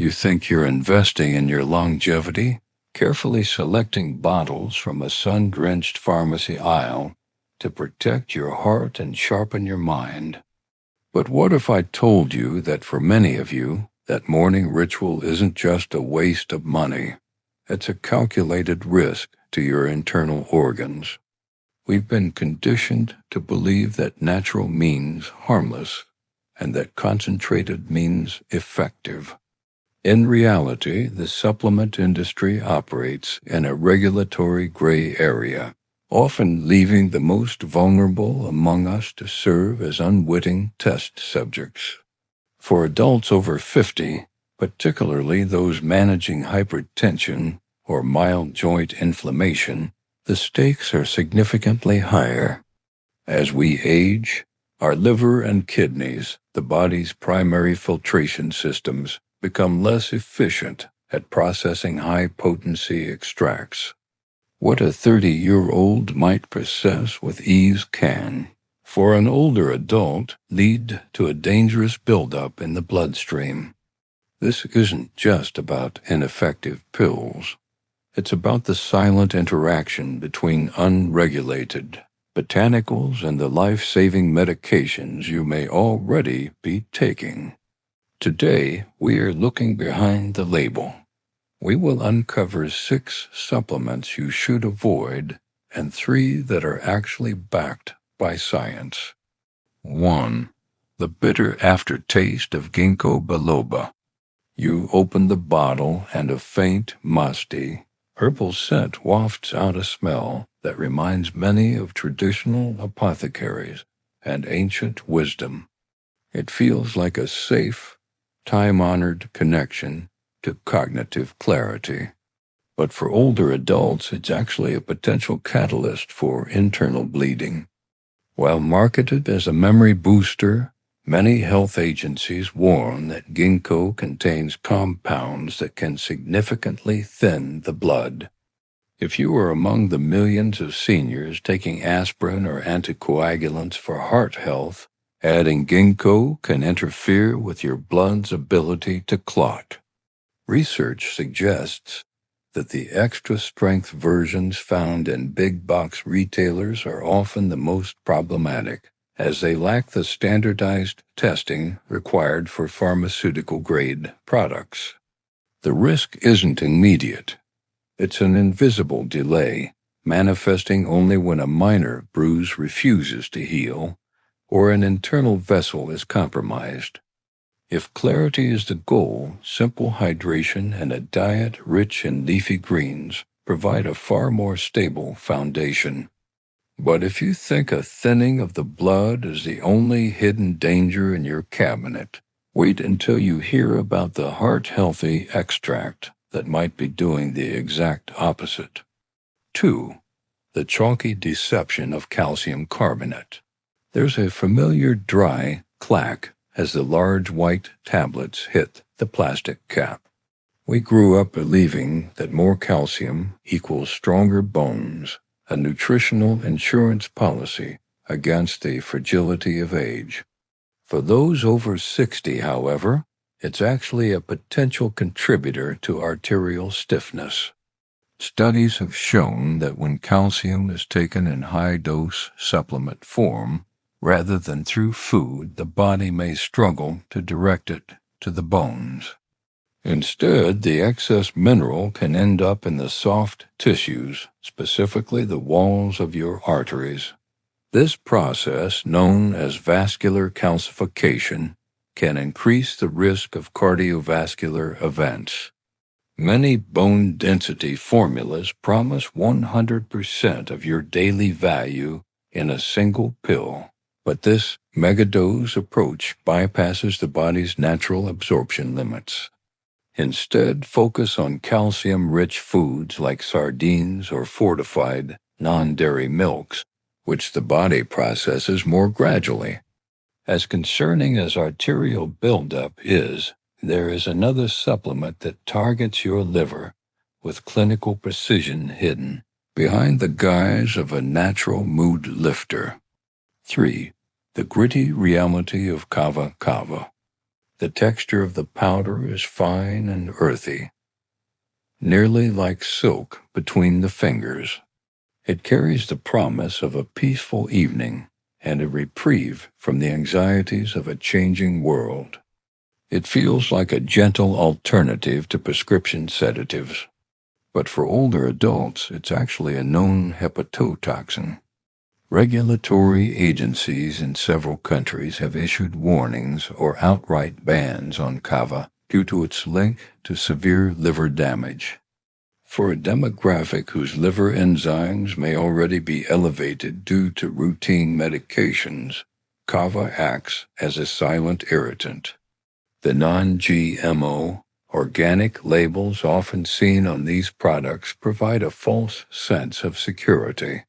You think you're investing in your longevity, carefully selecting bottles from a sun-drenched pharmacy aisle to protect your heart and sharpen your mind. But what if I told you that for many of you, that morning ritual isn't just a waste of money? It's a calculated risk to your internal organs. We've been conditioned to believe that natural means harmless, and that concentrated means effective. In reality, the supplement industry operates in a regulatory gray area, often leaving the most vulnerable among us to serve as unwitting test subjects. For adults over 50, particularly those managing hypertension or mild joint inflammation, the stakes are significantly higher. As we age, our liver and kidneys, the body's primary filtration systems, become less efficient at processing high-potency extracts. What a 30-year-old might process with ease can, for an older adult, lead to a dangerous buildup in the bloodstream. This isn't just about ineffective pills. It's about the silent interaction between unregulated botanicals and the life-saving medications you may already be taking. Today, we are looking behind the label. We will uncover 6 supplements you should avoid and 3 that are actually backed by science. 1. The bitter aftertaste of Ginkgo Biloba. You open the bottle and a faint, musty, herbal scent wafts out a smell that reminds many of traditional apothecaries and ancient wisdom. It feels like a safe, time-honored connection to cognitive clarity. But for older adults, it's actually a potential catalyst for internal bleeding. While marketed as a memory booster, many health agencies warn that ginkgo contains compounds that can significantly thin the blood. If you are among the millions of seniors taking aspirin or anticoagulants for heart health, adding ginkgo can interfere with your blood's ability to clot. Research suggests that the extra-strength versions found in big-box retailers are often the most problematic, as they lack the standardized testing required for pharmaceutical-grade products. The risk isn't immediate. It's an invisible delay, manifesting only when a minor bruise refuses to heal or an internal vessel is compromised. If clarity is the goal, simple hydration and a diet rich in leafy greens provide a far more stable foundation. But if you think a thinning of the blood is the only hidden danger in your cabinet, wait until you hear about the heart-healthy extract that might be doing the exact opposite. 2. The chalky deception of calcium carbonate. There's a familiar dry clack as the large white tablets hit the plastic cap. We grew up believing that more calcium equals stronger bones, a nutritional insurance policy against the fragility of age. For those over 60, however, it's actually a potential contributor to arterial stiffness. Studies have shown that when calcium is taken in high-dose supplement form, rather than through food, the body may struggle to direct it to the bones. Instead, the excess mineral can end up in the soft tissues, specifically the walls of your arteries. This process, known as vascular calcification, can increase the risk of cardiovascular events. Many bone density formulas promise 100% of your daily value in a single pill, but this megadose approach bypasses the body's natural absorption limits. Instead, focus on calcium-rich foods like sardines or fortified, non-dairy milks, which the body processes more gradually. As concerning as arterial buildup is, there is another supplement that targets your liver with clinical precision hidden behind the guise of a natural mood lifter. 3. The gritty reality of Kava Kava. The texture of the powder is fine and earthy, nearly like silk between the fingers. It carries the promise of a peaceful evening and a reprieve from the anxieties of a changing world. It feels like a gentle alternative to prescription sedatives. But for older adults, it's actually a known hepatotoxin. Regulatory agencies in several countries have issued warnings or outright bans on kava due to its link to severe liver damage. For a demographic whose liver enzymes may already be elevated due to routine medications, kava acts as a silent irritant. The non-GMO, organic labels often seen on these products provide a false sense of security.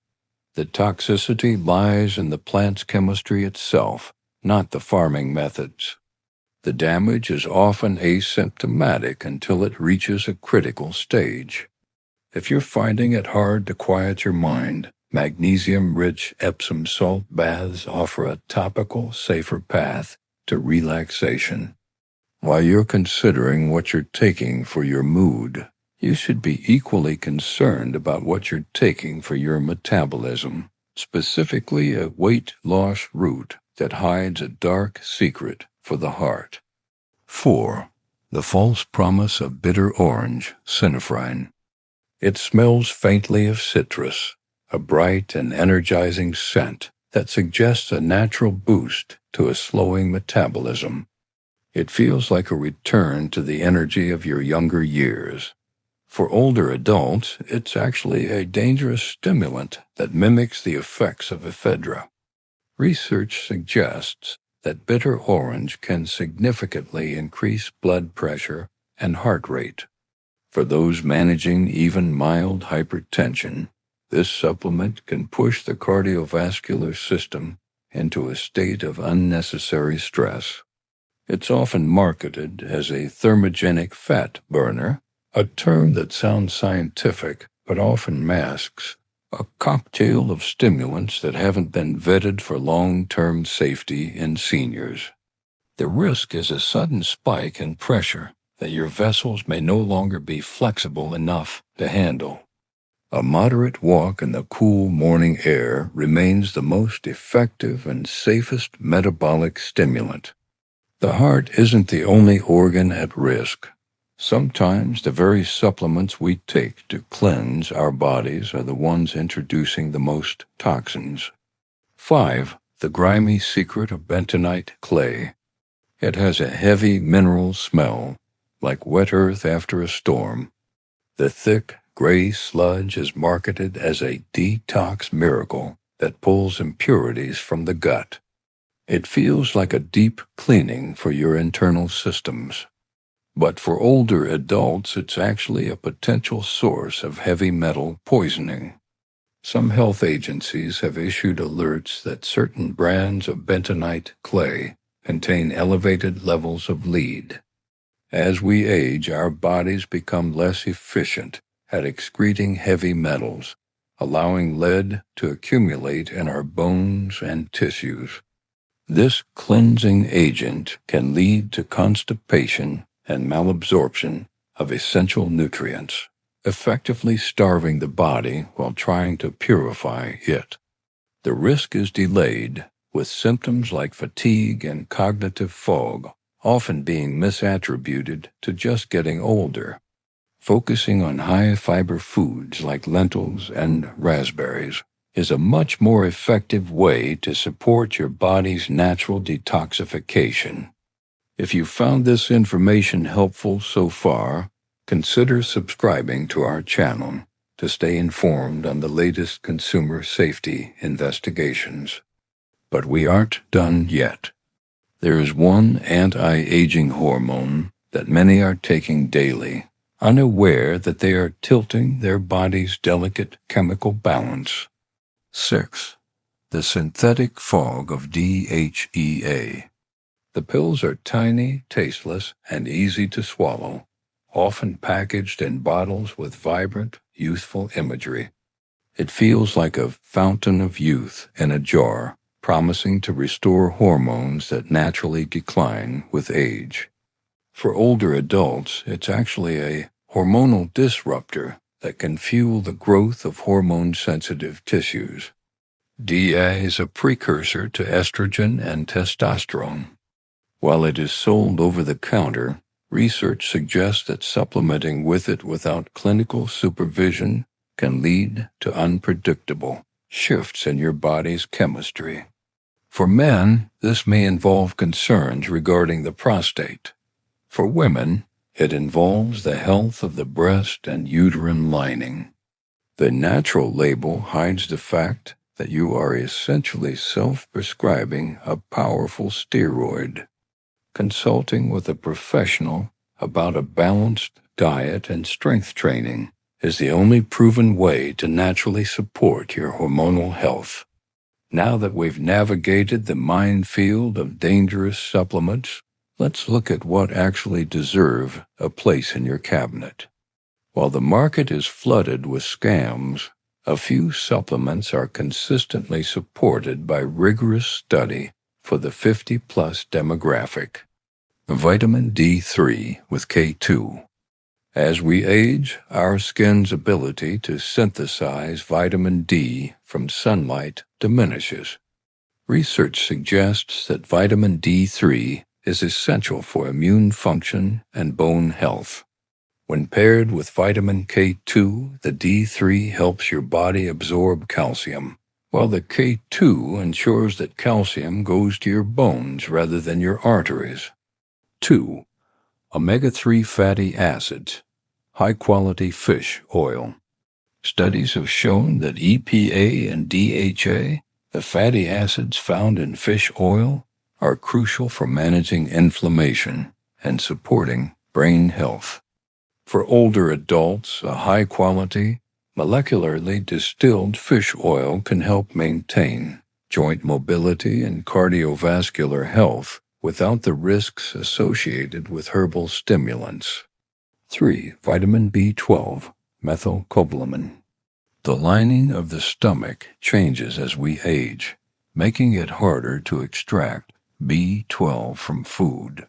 The toxicity lies in the plant's chemistry itself, not the farming methods. The damage is often asymptomatic until it reaches a critical stage. If you're finding it hard to quiet your mind, magnesium-rich Epsom salt baths offer a topical, safer path to relaxation. While you're considering what you're taking for your mood, you should be equally concerned about what you're taking for your metabolism, specifically a weight loss route that hides a dark secret for the heart. 4. The false promise of bitter orange, cinephrine. It smells faintly of citrus, a bright and energizing scent that suggests a natural boost to a slowing metabolism. It feels like a return to the energy of your younger years. For older adults, it's actually a dangerous stimulant that mimics the effects of ephedra. Research suggests that bitter orange can significantly increase blood pressure and heart rate. For those managing even mild hypertension, this supplement can push the cardiovascular system into a state of unnecessary stress. It's often marketed as a thermogenic fat burner, a term that sounds scientific but often masks a cocktail of stimulants that haven't been vetted for long-term safety in seniors. The risk is a sudden spike in pressure that your vessels may no longer be flexible enough to handle. A moderate walk in the cool morning air remains the most effective and safest metabolic stimulant. The heart isn't the only organ at risk. Sometimes the very supplements we take to cleanse our bodies are the ones introducing the most toxins. 5. The grimy secret of bentonite clay. It has a heavy mineral smell, like wet earth after a storm. The thick, gray sludge is marketed as a detox miracle that pulls impurities from the gut. It feels like a deep cleaning for your internal systems. But for older adults, it's actually a potential source of heavy metal poisoning. Some health agencies have issued alerts that certain brands of bentonite clay contain elevated levels of lead. As we age, our bodies become less efficient at excreting heavy metals, allowing lead to accumulate in our bones and tissues. This cleansing agent can lead to constipation and malabsorption of essential nutrients, effectively starving the body while trying to purify it. The risk is delayed, with symptoms like fatigue and cognitive fog often being misattributed to just getting older. Focusing on high-fiber foods like lentils and raspberries is a much more effective way to support your body's natural detoxification. If you found this information helpful so far, consider subscribing to our channel to stay informed on the latest consumer safety investigations. But we aren't done yet. There is one anti-aging hormone that many are taking daily, unaware that they are tilting their body's delicate chemical balance. 6. The synthetic fog of DHEA. The pills are tiny, tasteless, and easy to swallow, often packaged in bottles with vibrant, youthful imagery. It feels like a fountain of youth in a jar, promising to restore hormones that naturally decline with age. For older adults, it's actually a hormonal disruptor that can fuel the growth of hormone-sensitive tissues. DA is a precursor to estrogen and testosterone. While it is sold over the counter, research suggests that supplementing with it without clinical supervision can lead to unpredictable shifts in your body's chemistry. For men, this may involve concerns regarding the prostate. For women, it involves the health of the breast and uterine lining. The natural label hides the fact that you are essentially self-prescribing a powerful steroid. Consulting with a professional about a balanced diet and strength training is the only proven way to naturally support your hormonal health. Now that we've navigated the minefield of dangerous supplements, let's look at what actually deserve a place in your cabinet. While the market is flooded with scams, a few supplements are consistently supported by rigorous study for the 50-plus demographic. Vitamin D3 with K2. As we age, our skin's ability to synthesize vitamin D from sunlight diminishes. Research suggests that vitamin D3 is essential for immune function and bone health. When paired with vitamin K2, the D3 helps your body absorb calcium, while the K2 ensures that calcium goes to your bones rather than your arteries. 2. Omega-3 fatty acids, high-quality fish oil. Studies have shown that EPA and DHA, the fatty acids found in fish oil, are crucial for managing inflammation and supporting brain health. For older adults, a high-quality, molecularly distilled fish oil can help maintain joint mobility and cardiovascular health without the risks associated with herbal stimulants. 3. Vitamin B12, methylcobalamin. The lining of the stomach changes as we age, making it harder to extract B12 from food.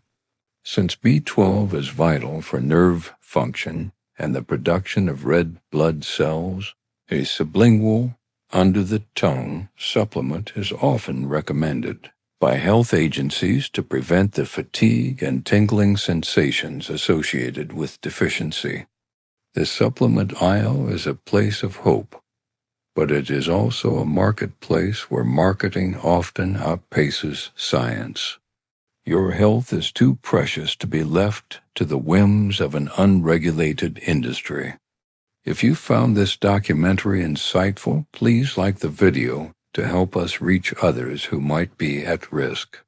Since B12 is vital for nerve function and the production of red blood cells, a sublingual, under-the-tongue supplement is often recommended by health agencies to prevent the fatigue and tingling sensations associated with deficiency. The supplement aisle is a place of hope, but it is also a marketplace where marketing often outpaces science. Your health is too precious to be left to the whims of an unregulated industry. If you found this documentary insightful, please like the video to help us reach others who might be at risk.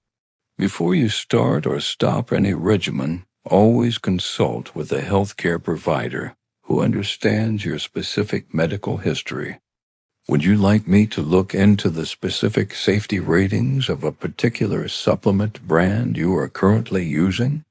Before you start or stop any regimen, always consult with a healthcare provider who understands your specific medical history. Would you like me to look into the specific safety ratings of a particular supplement brand you are currently using?